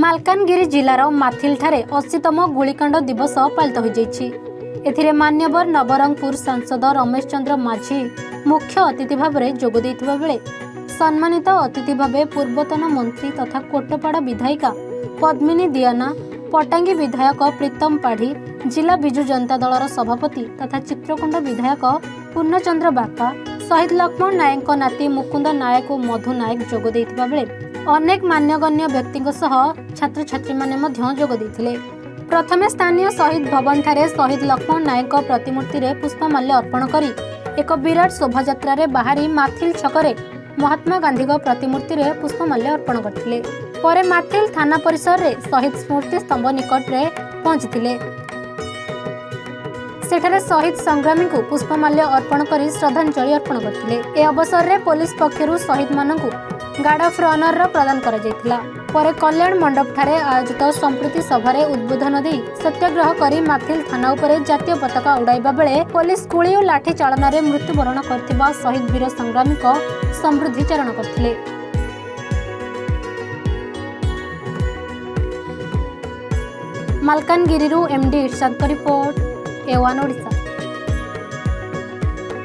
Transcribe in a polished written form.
मालकानगिरी जिलार माथिल ठारे 80तम गुलिकांड दिवस पालित होइछि। एथिरे मान्यवर नवरंगपुर सांसद रमेश चंद्र माझी मुख्य अतिथि भाव में जोग देइथिबा बेले सम्मानित अतिथि भाव पूर्वतन मंत्री तथा कोटपाड़ा विधायिका पद्मिनी दियाना, पटांगी विधायक प्रीतम पाढ़ी, जिला बिजु जनता दलर सभापति तथा चित्रकुंड विधायक पूर्णचंद्र बाका, शहीद लक्ष्मण नायक नाती मुकुंद नायक और मधु नायक जोग देइथिबा बेले अनेक मान्यगण्य व्यक्तिों सह छात्र छात्री माने मध्य जोग देइथिले। प्रथमे स्थानीय शहीद भवन ठारे शहीद लक्ष्मण नायक प्रतिमूर्ति रे पुष्पमाल्य अर्पण करी एक विराट शोभायात्रा रे बाहरी माथिल छकरे महात्मा गांधी प्रतिमूर्ति रे पुष्पमाल्य अर्पण करथिले। परे माथिल थाना परिसर रे शहीद स्मृति स्तंभ निकट रे पहुंचीथिले। सेठारे शहीद संग्रामी को पुष्पमाल्य अर्पण करी श्रद्धांजलि अर्पण करथिले। ए अवसर रे पुलिस पक्षरु शहीद मानकु गार्ड ऑफ ऑनर प्रदान करा जायतिला। परे कल्याण मंडप ठारे आयोजित संस्कृति सभा उद्बोधन दी सत्याग्रह करी माथिल थाना उपरे जातीय पताका उड़ाइबा बेले पुलिस गुली और लाठी चालन रे मृत्युवरण करथिबा शहीद वीर संग्रामी को समृद्धि चारण करथिले। मालकानगिरी एमडी इरशाद रिपोर्ट, ए1 ओडिशा।